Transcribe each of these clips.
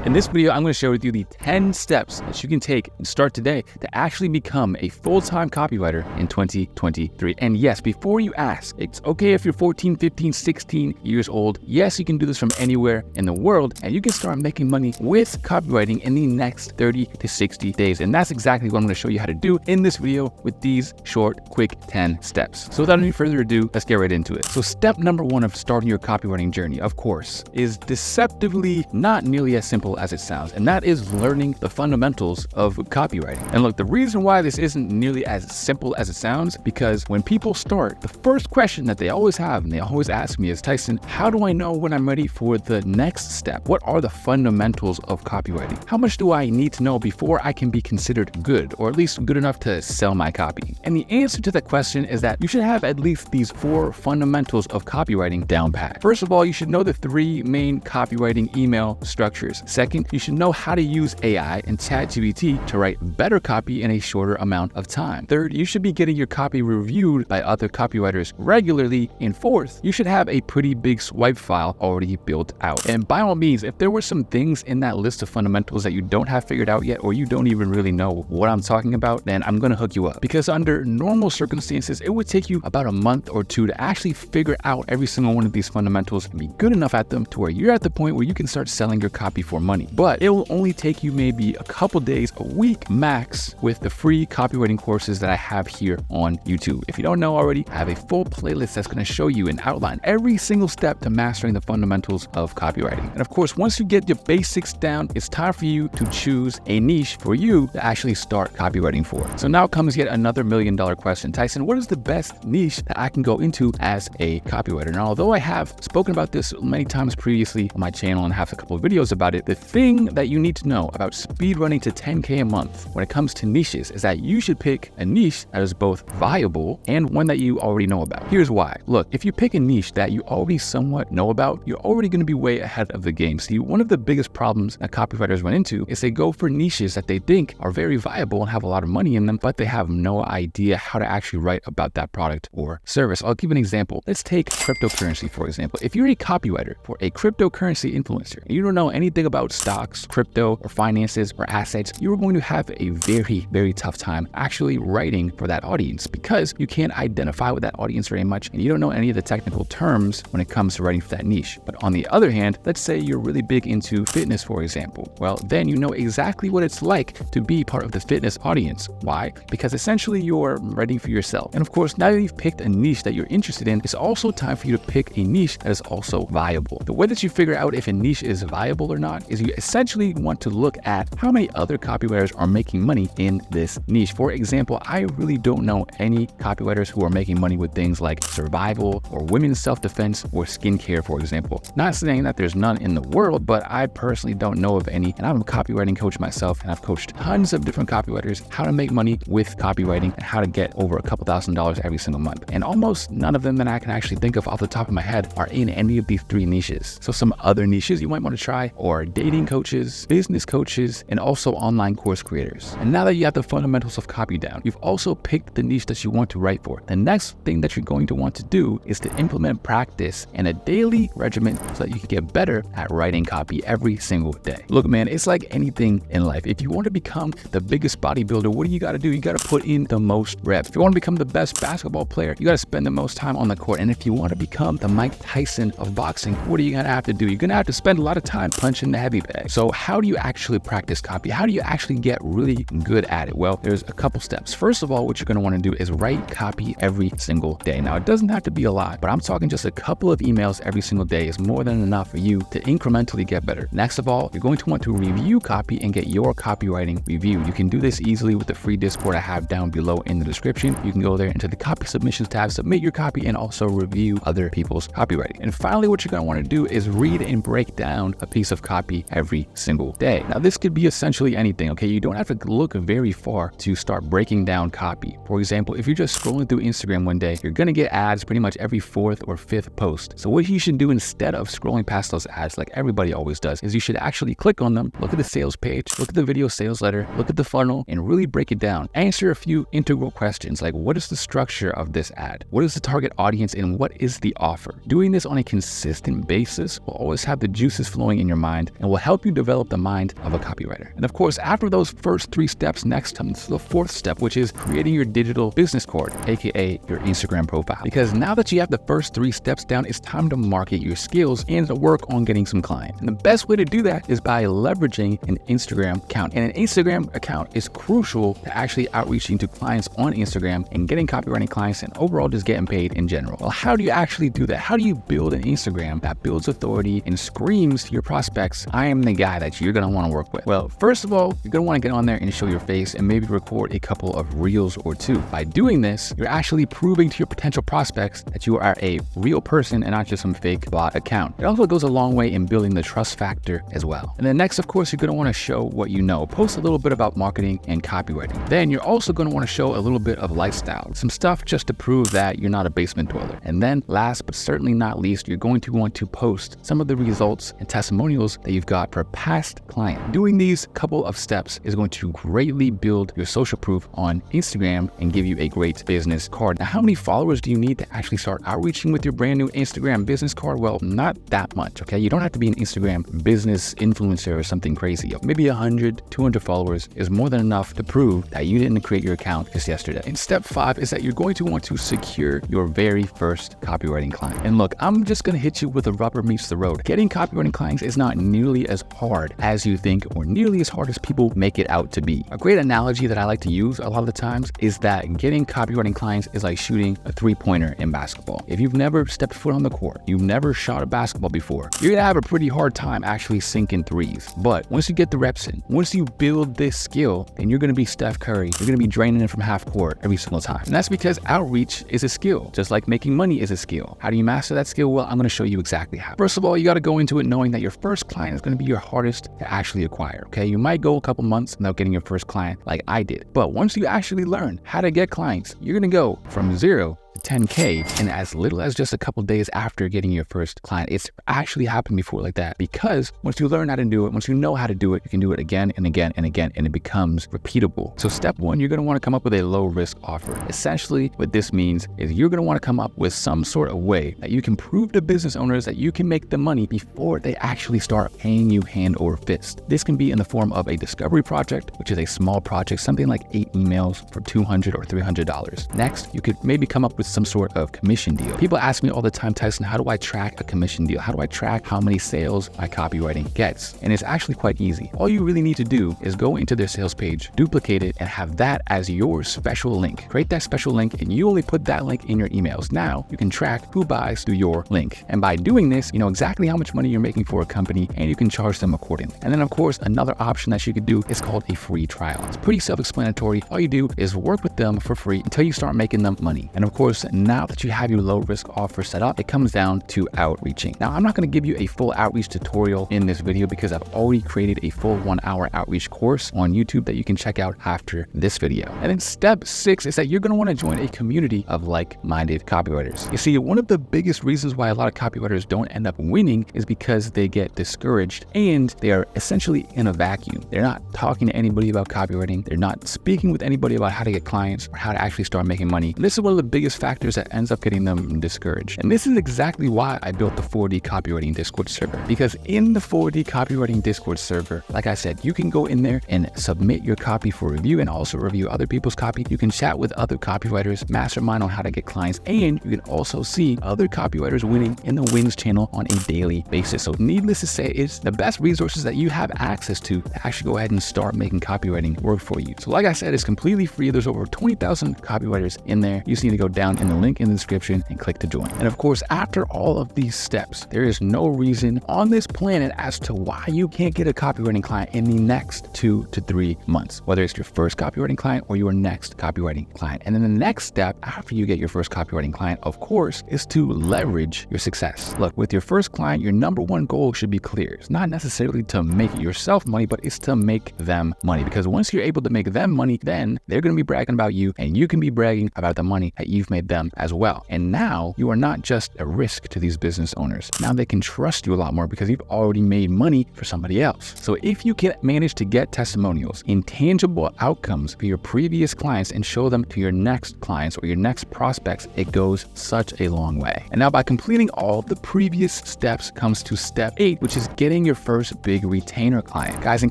In this video, I'm going to share with you the 10 steps that you can take and start today to actually become a full-time copywriter in 2023. And yes, before you ask, it's okay if you're 14, 15, 16 years old. Yes, you can do this from anywhere in the world, and you can start making money with copywriting in the next 30 to 60 days. And that's exactly what I'm going to show you how to do in this video with these short, quick 10 steps. So without any further ado, let's get right into it. So step number one of starting your copywriting journey, of course, is deceptively not nearly as simple as it sounds, and that is learning the fundamentals of copywriting. And look, the reason why this isn't nearly as simple as it sounds, because when people start, the first question that they always have and they always ask me is, Tyson, how do I know when I'm ready for the next step? What are the fundamentals of copywriting? How much do I need to know before I can be considered good, or at least good enough to sell my copy? And the answer to that question is that you should have at least these 4 fundamentals of copywriting down pat. First of all, you should know the 3 main copywriting email structures. Second, you should know how to use AI and ChatGPT to write better copy in a shorter amount of time. Third, you should be getting your copy reviewed by other copywriters regularly. And fourth, you should have a pretty big swipe file already built out. And by all means, if there were some things in that list of fundamentals that you don't have figured out yet, or you don't even really know what I'm talking about, then I'm gonna hook you up. Because under normal circumstances, it would take you about a month or 2 to actually figure out every single one of these fundamentals and be good enough at them to where you're at the point where you can start selling your copy for money. But it will only take you maybe a couple days, a week max, with the free copywriting courses that I have here on YouTube. If you don't know already, I have a full playlist that's going to show you and outline every single step to mastering the fundamentals of copywriting. And of course, once you get your basics down, it's time for you to choose a niche for you to actually start copywriting for. So now comes yet another $1 million question. Tyson, what is the best niche that I can go into as a copywriter? Now, although I have spoken about this many times previously on my channel and have a couple of videos about it, the thing that you need to know about speed running to 10K a month when it comes to niches is that you should pick a niche that is both viable and one that you already know about. Here's why. Look, if you pick a niche that you already somewhat know about, you're already going to be way ahead of the game. See, one of the biggest problems that copywriters run into is they go for niches that they think are very viable and have a lot of money in them, but they have no idea how to actually write about that product or service. I'll give an example. Let's take cryptocurrency, for example. If you're a copywriter for a cryptocurrency influencer and you don't know anything about stocks, crypto, or finances, or assets, you're going to have a very, very tough time actually writing for that audience because you can't identify with that audience very much and you don't know any of the technical terms when it comes to writing for that niche. But on the other hand, let's say you're really big into fitness, for example. Well, then you know exactly what it's like to be part of the fitness audience. Why? Because essentially you're writing for yourself. And of course, now that you've picked a niche that you're interested in, it's also time for you to pick a niche that is also viable. The way that you figure out if a niche is viable or not is you essentially want to look at how many other copywriters are making money in this niche. For example, I really don't know any copywriters who are making money with things like survival or women's self-defense or skincare, for example. Not saying that there's none in the world, but I personally don't know of any. And I'm a copywriting coach myself, and I've coached tons of different copywriters how to make money with copywriting and how to get over a couple $1,000s every single month. And almost none of them that I can actually think of off the top of my head are in any of these 3 niches. So some other niches you might want to try are dating coaches, business coaches, and also online course creators. And now that you have the fundamentals of copy down, you've also picked the niche that you want to write for. The next thing that you're going to want to do is to implement practice and a daily regimen so that you can get better at writing copy every single day. Look, man, it's like anything in life. If you want to become the biggest bodybuilder, what do you got to do? You got to put in the most reps. If you want to become the best basketball player, you got to spend the most time on the court. And if you want to become the Mike Tyson of boxing, what are you going to have to do? You're going to have to spend a lot of time punching the heavy bag. So how do you actually practice copy? How do you actually get really good at it? Well, there's a couple steps. First of all, what you're going to want to do is write copy every single day. Now, it doesn't have to be a lot, but I'm talking just a couple of emails every single day is more than enough for you to incrementally get better. Next of all, you're going to want to review copy and get your copywriting reviewed. You can do this easily with the free Discord I have down below in the description. You can go there into the copy submissions tab, submit your copy, and also review other people's copywriting. And finally, what you're going to want to do is read and break down a piece of copy every single day. Now, this could be essentially anything, okay? You don't have to look very far to start breaking down copy. For example, if you're just scrolling through Instagram one day, you're going to get ads pretty much every 4th or 5th post. So what you should do instead of scrolling past those ads like everybody always does is you should actually click on them, look at the sales page, look at the video sales letter, look at the funnel, and really break it down. Answer a few integral questions like, what is the structure of this ad? What is the target audience and what is the offer? Doing this on a consistent basis will always have the juices flowing in your mind and will will help you develop the mind of a copywriter. And of course, after those first 3 steps, next comes the 4th step, which is creating your digital business card, aka your Instagram profile. Because now that you have the first 3 steps down, it's time to market your skills and to work on getting some clients. And the best way to do that is by leveraging an Instagram account. And an Instagram account is crucial to actually outreaching to clients on Instagram and getting copywriting clients and overall just getting paid in general. Well, how do you actually do that? How do you build an Instagram that builds authority and screams to your prospects, I am the guy that you're going to want to work with? Well, first of all, you're going to want to get on there and show your face and maybe record a couple of reels or 2. By doing this, you're actually proving to your potential prospects that you are a real person and not just some fake bot account. It also goes a long way in building the trust factor as well. And then next, of course, you're going to want to show what you know. Post a little bit about marketing and copywriting. Then you're also going to want to show a little bit of lifestyle, some stuff just to prove that you're not a basement dweller. And then last but certainly not least, you're going to want to post some of the results and testimonials that you've got for past clients. Doing these couple of steps is going to greatly build your social proof on Instagram and give you a great business card. Now, how many followers do you need to actually start outreaching with your brand new Instagram business card? Well, not that much, okay? You don't have to be an Instagram business influencer or something crazy. Maybe 100, 200 followers is more than enough to prove that you didn't create your account just yesterday. And step 5 is that you're going to want to secure your very first copywriting client. And look, I'm just going to hit you with a rubber meets the road. Getting copywriting clients is not nearly as hard as you think or nearly as hard as people make it out to be. A great analogy that I like to use a lot of the times is that getting copywriting clients is like shooting a 3-pointer in basketball. If you've never stepped foot on the court, you've never shot a basketball before, you're going to have a pretty hard time actually sinking threes. But once you get the reps in, once you build this skill, then you're going to be Steph Curry. You're going to be draining it from half court every single time. And that's because outreach is a skill, just like making money is a skill. How do you master that skill? Well, I'm going to show you exactly how. First of all, you got to go into it knowing that your first client is going to be your hardest to actually acquire, okay? You might go a couple months without getting your first client like I did. But once you actually learn how to get clients, you're going to go from 0 to 10K in as little as just a couple days after getting your first client. It's actually happened before like that, because once you learn how to do it, once you know how to do it, you can do it again and again and again, and it becomes repeatable. So step 1, you're going to want to come up with a low risk offer. Essentially, what this means is you're going to want to come up with some sort of way that you can prove to business owners that you can make the money before they actually start paying you hand over fist. This can be in the form of a discovery project, which is a small project, something like 8 emails for $200 or $300. Next, you could maybe come up with some sort of commission deal. People ask me all the time, Tyson, how do I track a commission deal? How do I track how many sales my copywriting gets? And it's actually quite easy. All you really need to do is go into their sales page, duplicate it, and have that as your special link. Create that special link, and you only put that link in your emails. Now you can track who buys through your link. And by doing this, you know exactly how much money you're making for a company, and you can charge them accordingly. And then of course, another option that you could do is called a free trial. It's pretty self-explanatory. All you do is work with them for free until you start making them money. And of course, now that you have your low risk offer set up, it comes down to outreaching. Now, I'm not going to give you a full outreach tutorial in this video because I've already created a full 1-hour outreach course on YouTube that you can check out after this video. And then step 6 is that you're going to want to join a community of like-minded copywriters. You see, one of the biggest reasons why a lot of copywriters don't end up winning is because they get discouraged and they are essentially in a vacuum. They're not talking to anybody about copywriting. They're not speaking with anybody about how to get clients or how to actually start making money. And this is one of the biggest factors that ends up getting them discouraged. And this is exactly why I built the 4D copywriting Discord server, because in the 4D copywriting Discord server, like I said, you can go in there and submit your copy for review and also review other people's copy. You can chat with other copywriters, mastermind on how to get clients, and you can also see other copywriters winning in the wins channel on a daily basis. So needless to say, it's the best resources that you have access to actually go ahead and start making copywriting work for you. So like I said, it's completely free. There's over 20,000 copywriters in there. You just need to go down in the link in the description and click to join. And of course, after all of these steps, there is no reason on this planet as to why you can't get a copywriting client in the next 2 to 3 months, whether it's your first copywriting client or your next copywriting client. And then the next step after you get your first copywriting client, of course, is to leverage your success. Look, with your first client, your number one goal should be clear. It's not necessarily to make yourself money, but it's to make them money. Because once you're able to make them money, then they're going to be bragging about you and you can be bragging about the money that you've made them them as well. And now you are not just a risk to these business owners. Now they can trust you a lot more because you've already made money for somebody else. So if you can manage to get testimonials, intangible outcomes for your previous clients and show them to your next clients or your next prospects, it goes such a long way. And now by completing all of the previous steps comes to step 8, which is getting your first big retainer client. Guys, in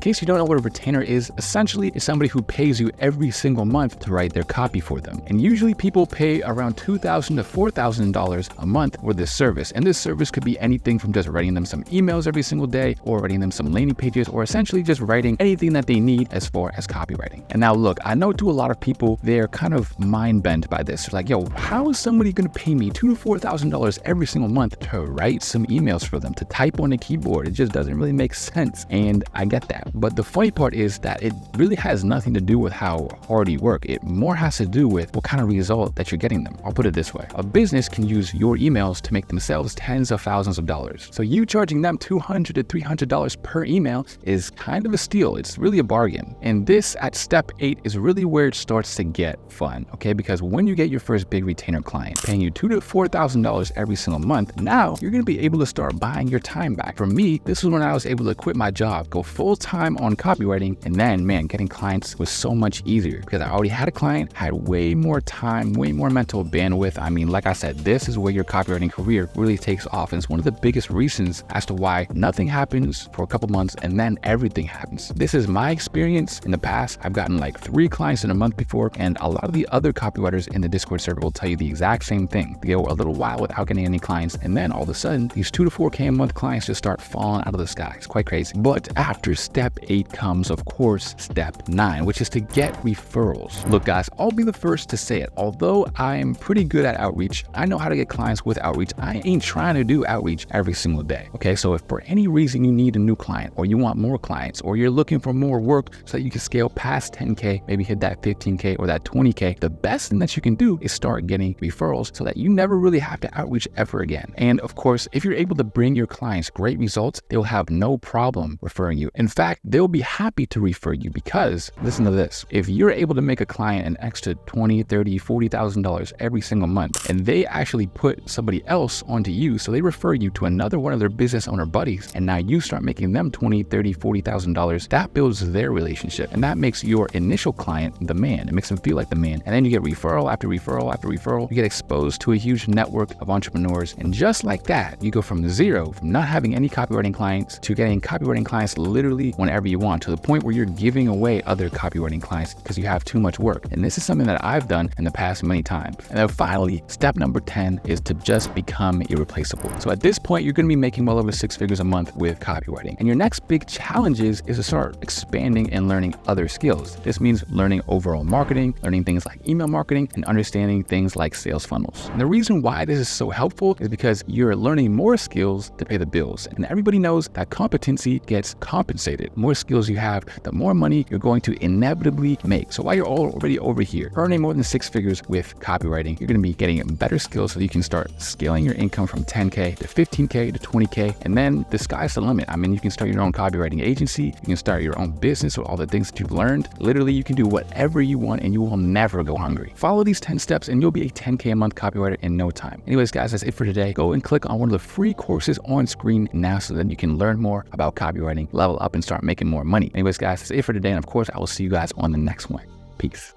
case you don't know what a retainer is, essentially it's somebody who pays you every single month to write their copy for them. And usually people pay around $2,000 to $4,000 a month for this service. And this service could be anything from just writing them some emails every single day, or writing them some landing pages, or essentially just writing anything that they need as far as copywriting. And now look, I know to a lot of people, they're kind of mind bent by this. They're like, yo, how is somebody gonna pay me $2,000 to $4,000 every single month to write some emails for them, to type on a keyboard? It just doesn't really make sense. And I get that. But the funny part is that it really has nothing to do with how hard you work. It more has to do with what kind of result that you're getting them. I'll put it this way. A business can use your emails to make themselves tens of thousands of dollars. So you charging them $200 to $300 per email is kind of a steal. It's really a bargain. And this at step 8 is really where it starts to get fun, okay? Because when you get your first big retainer client paying you $2,000 to $4,000 every single month, now you're gonna be able to start buying your time back. For me, this is when I was able to quit my job, go full time on copywriting, and then, man, getting clients was so much easier because I already had a client, had way more time, way more mental bandwidth. I mean, like I said, this is where your copywriting career really takes off. And it's one of the biggest reasons as to why nothing happens for a couple months and then everything happens. This is my experience in the past. I've gotten like 3 clients in a month before, and a lot of the other copywriters in the Discord server will tell you the exact same thing. They go a little while without getting any clients, and then all of a sudden, these 2 to 4K a month clients just start falling out of the sky. It's quite crazy. But after step 8 comes, of course, step 9, which is to get referrals. Look, guys, I'll be the first to say it. Although I'm pretty good at outreach, I know how to get clients with outreach. I ain't trying to do outreach every single day. Okay, so if for any reason you need a new client, or you want more clients, or you're looking for more work so that you can scale past 10K, maybe hit that 15K or that 20K, the best thing that you can do is start getting referrals so that you never really have to outreach ever again. And of course, if you're able to bring your clients great results, they'll have no problem referring you. In fact, they'll be happy to refer you because, listen to this, if you're able to make a client an extra $20,000, $30,000, $40,000 every single month, and they actually put somebody else onto you, so they refer you to another one of their business owner buddies, and now you start making them $20,000, $30,000, $40,000, that builds their relationship, and that makes your initial client the man. It makes them feel like the man, and then you get referral after referral after referral. You get exposed to a huge network of entrepreneurs, and just like that, you go from zero, from not having any copywriting clients to getting copywriting clients literally whenever you want, to the point where you're giving away other copywriting clients because you have too much work. And this is something that I've done in the past many times. And then finally, step number 10 is to just become irreplaceable. So at this point, you're going to be making well over 6 figures a month with copywriting. And your next big challenge is to start expanding and learning other skills. This means learning overall marketing, learning things like email marketing, and understanding things like sales funnels. And the reason why this is so helpful is because you're learning more skills to pay the bills. And everybody knows that competency gets compensated. The more skills you have, the more money you're going to inevitably make. So while you're already over here earning more than 6 figures with copywriting, you're going to be getting better skills so you can start scaling your income from 10K to 15K to 20K. And then the sky's the limit. I mean, you can start your own copywriting agency. You can start your own business with all the things that you've learned. Literally, you can do whatever you want and you will never go hungry. Follow these 10 steps and you'll be a 10K a month copywriter in no time. Anyways, guys, that's it for today. Go and click on one of the free courses on screen now so that you can learn more about copywriting, level up, and start making more money. Anyways, guys, that's it for today. And of course, I will see you guys on the next one. Peace.